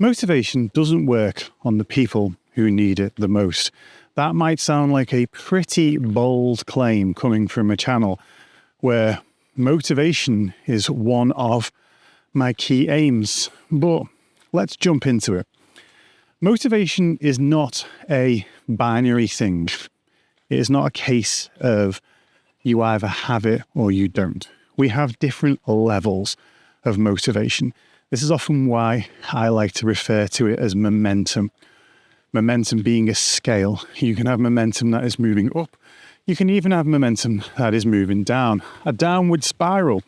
Motivation doesn't work on the people who need it the most. That might sound like a pretty bold claim coming from a channel where motivation is one of my key aims, but let's jump into it. Motivation is not a binary thing. It is not a case of you either have it or you don't. We have different levels of motivation. This is often why I like to refer to it as momentum. Momentum being a scale. You can have momentum that is moving up. You can even have momentum that is moving down. A downward spiral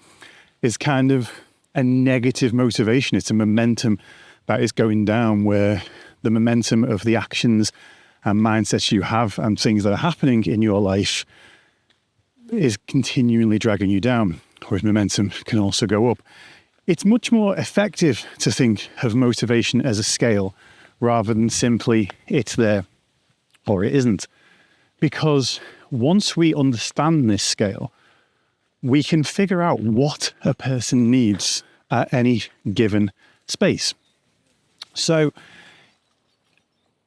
is kind of a negative motivation. It's a momentum that is going down, where the momentum of the actions and mindsets you have and things that are happening in your life is continually dragging you down, whereas momentum can also go up. It's much more effective to think of motivation as a scale rather than simply it's there or it isn't. Because once we understand this scale, we can figure out what a person needs at any given space. So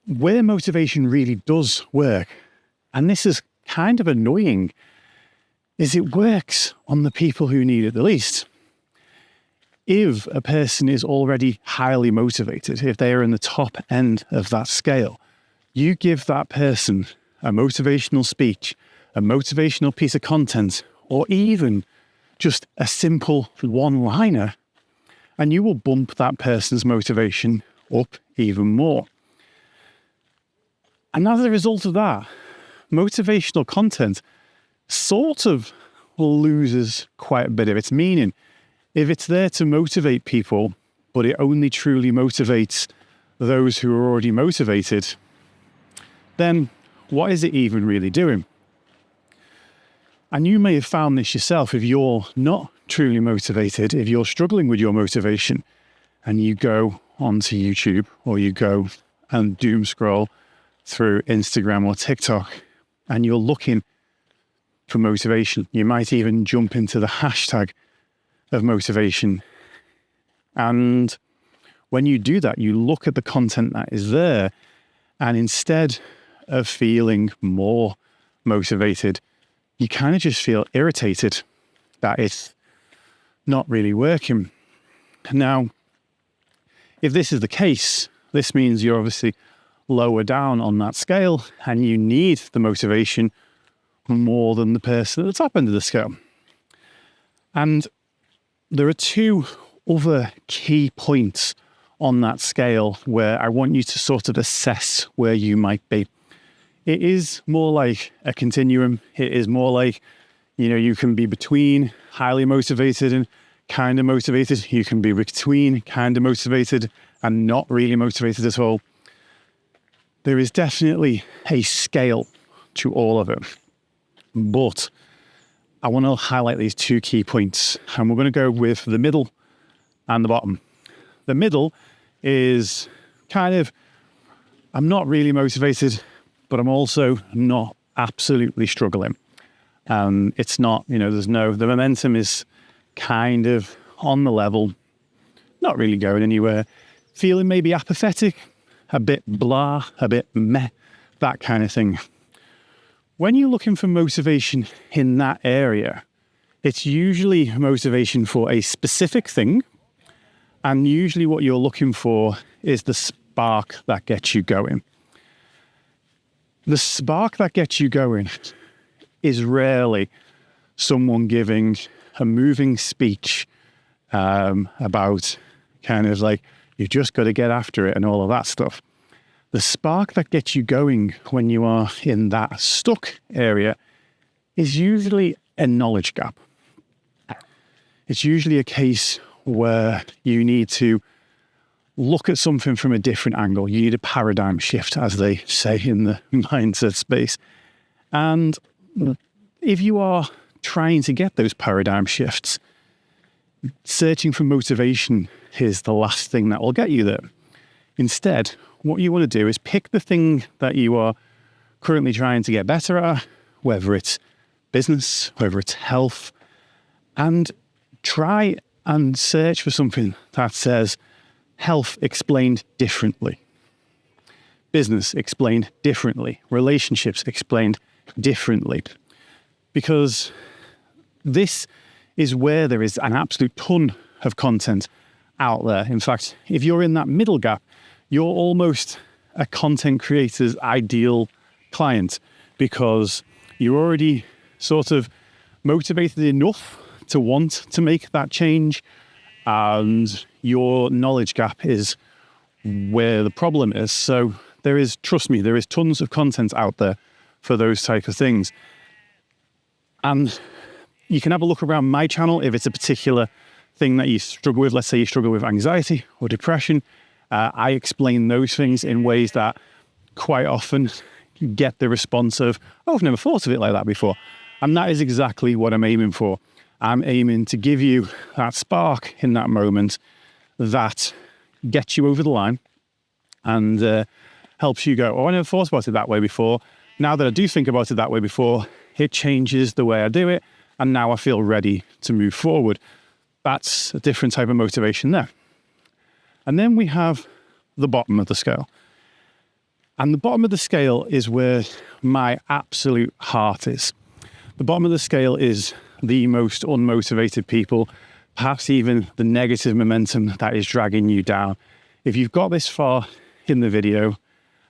where motivation really does work, and this is kind of annoying, is it works on the people who need it the least. If a person is already highly motivated, if they are in the top end of that scale, you give that person a motivational speech, a motivational piece of content, or even just a simple one-liner, and you will bump that person's motivation up even more. And as a result of that, motivational content sort of loses quite a bit of its meaning. If it's there to motivate people, but it only truly motivates those who are already motivated, then what is it even really doing? And you may have found this yourself. If you're not truly motivated, if you're struggling with your motivation, and you go onto YouTube or you go and doom scroll through Instagram or TikTok, and you're looking for motivation, you might even jump into the hashtag of motivation. And when you do that, you look at the content that is there, and instead of feeling more motivated, you kind of just feel irritated that it's not really working. Now, if this is the case, this means you're obviously lower down on that scale and you need the motivation more than the person at the top end of the scale. And there are two other key points on that scale where I want you to sort of assess where you might be. It is more like a continuum. It is more like, you can be between highly motivated and kind of motivated. You can be between kind of motivated and not really motivated at all. There is definitely a scale to all of it. But I want to highlight these two key points, and we're going to go with the middle and the bottom. The middle is kind of, I'm not really motivated, but I'm also not absolutely struggling. It's not, the momentum is kind of on the level, not really going anywhere, feeling maybe apathetic, a bit blah, a bit meh, that kind of thing. When you're looking for motivation in that area, it's usually motivation for a specific thing. And usually what you're looking for is the spark that gets you going. The spark that gets you going is rarely someone giving a moving speech about kind of like, you've just got to get after it and all of that stuff. The spark that gets you going when you are in that stuck area is usually a knowledge gap. It's usually a case where you need to look at something from a different angle. You need a paradigm shift, as they say in the mindset space. And if you are trying to get those paradigm shifts, searching for motivation is the last thing that will get you there. Instead, what you want to do is pick the thing that you are currently trying to get better at, whether it's business, whether it's health, and try and search for something that says, Health explained differently. Business explained differently. Relationships explained differently. Because this is where there is an absolute ton of content out there. In fact, if you're in that middle gap, you're almost a content creator's ideal client, because you're already sort of motivated enough to want to make that change, and your knowledge gap is where the problem is. So there is, trust me, there is tons of content out there for those type of things. And you can have a look around my channel if it's a particular thing that you struggle with. Let's say you struggle with anxiety or depression. I explain those things in ways that quite often get the response of, oh, I've never thought of it like that before. And that is exactly what I'm aiming for. I'm aiming to give you that spark in that moment that gets you over the line and helps you go, oh, I never thought about it that way before. Now that I do think about it that way before, it changes the way I do it. And now I feel ready to move forward. That's a different type of motivation there. And then we have the bottom of the scale. And the bottom of the scale is where my absolute heart is. The bottom of the scale is the most unmotivated people, perhaps even the negative momentum that is dragging you down. If you've got this far in the video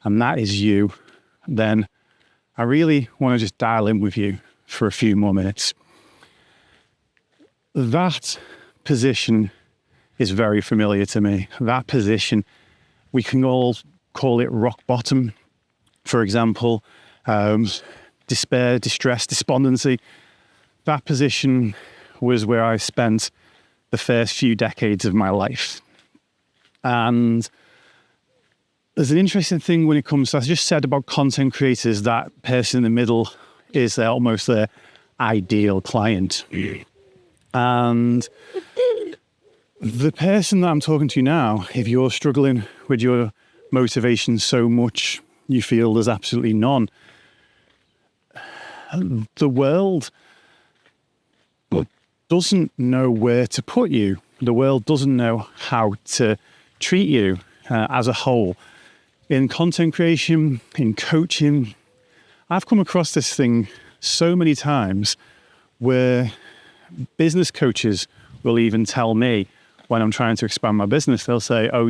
and that is you, then I really want to just dial in with you for a few more minutes. That position is very familiar to me. That position, we can all call it rock bottom, for example, despair, distress, despondency. That position was where I spent the first few decades of my life. And there's an interesting thing when it comes to, as I just said about content creators, that person in the middle is almost their ideal client. And the person that I'm talking to now, if you're struggling with your motivation so much you feel there's absolutely none, the world doesn't know where to put you. The world doesn't know how to treat you as a whole. In content creation, in coaching, I've come across this thing so many times where business coaches will even tell me when I'm trying to expand my business, they'll say, oh,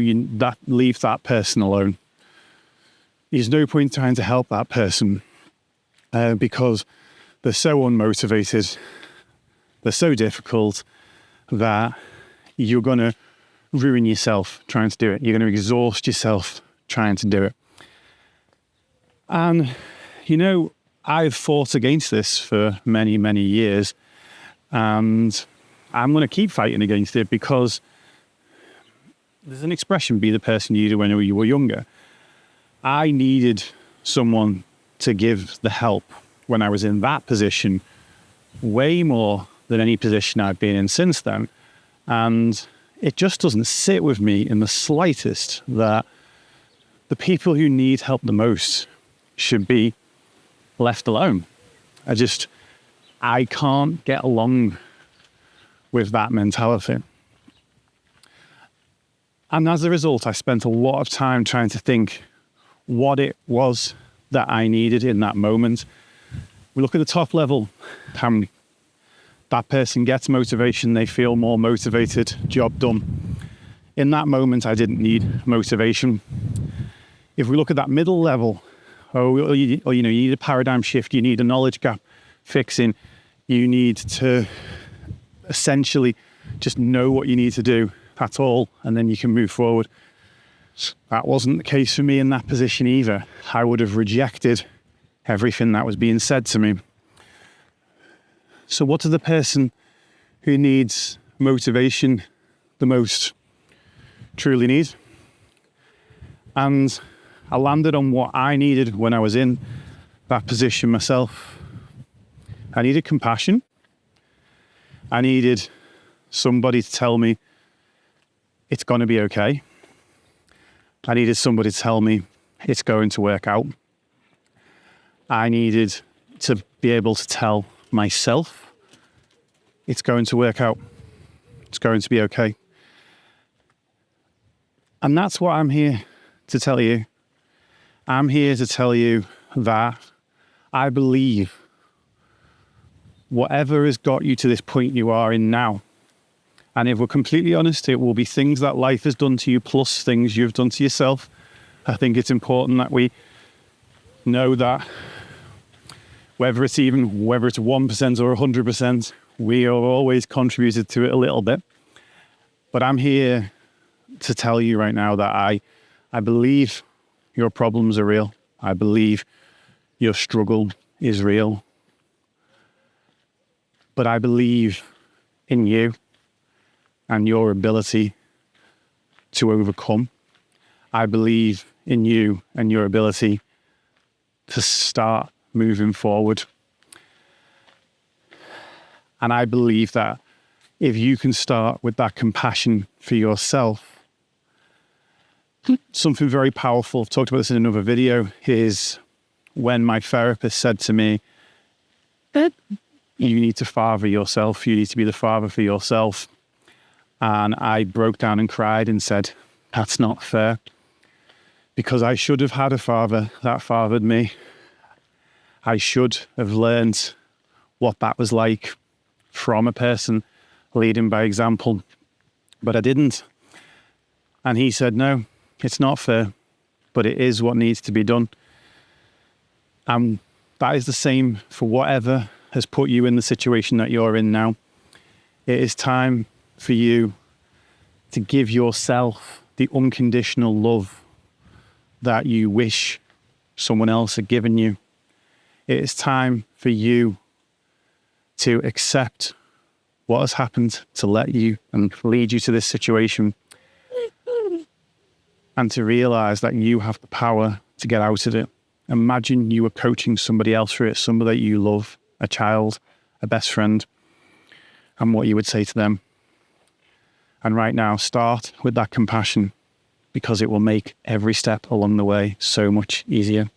leave that person alone. There's no point trying to help that person because they're so unmotivated, they're so difficult that you're going to ruin yourself trying to do it. You're going to exhaust yourself trying to do it. And, I've fought against this for many, many years. And I'm going to keep fighting against it because there's an expression, be the person you do when you were younger. I needed someone to give the help when I was in that position way more than any position I've been in since then. And it just doesn't sit with me in the slightest that the people who need help the most should be left alone. I can't get along with that mentality. And as a result, I spent a lot of time trying to think what it was that I needed in that moment. We look at the top level, that person gets motivation, they feel more motivated, job done. In that moment, I didn't need motivation. If we look at that middle level, you need a paradigm shift, you need a knowledge gap fixing, you need to essentially just know what you need to do. That's all. And then you can move forward. That wasn't the case for me in that position either. I would have rejected everything that was being said to me. So what does the person who needs motivation the most truly need? And I landed on what I needed when I was in that position myself. I needed compassion. I needed somebody to tell me it's going to be okay. I needed somebody to tell me it's going to work out. I needed to be able to tell myself it's going to work out. It's going to be okay. And that's what I'm here to tell you. I'm here to tell you that I believe whatever has got you to this point you are in now, and if we're completely honest, it will be things that life has done to you plus things you've done to yourself. I think it's important that we know that whether it's 1% or 100%, we have always contributed to it a little bit. But I'm here to tell you right now that I believe your problems are real. I believe your struggle is real. But I believe in you and your ability to overcome. I believe in you and your ability to start moving forward. And I believe that if you can start with that compassion for yourself, something very powerful, I've talked about this in another video, is when my therapist said to me, you need to father yourself, you need to be the father for yourself. And I broke down and cried and said, that's not fair. Because I should have had a father that fathered me. I should have learned what that was like from a person leading by example. But I didn't. And he said, no, it's not fair, but it is what needs to be done. And that is the same for whatever has put you in the situation that you're in now. It is time for you to give yourself the unconditional love that you wish someone else had given you. It is time for you to accept what has happened, to let you and lead you to this situation, and to realize that you have the power to get out of it. Imagine you were coaching somebody else through it, somebody that you love, a child, a best friend, and what you would say to them. And right now, start with that compassion, because it will make every step along the way so much easier.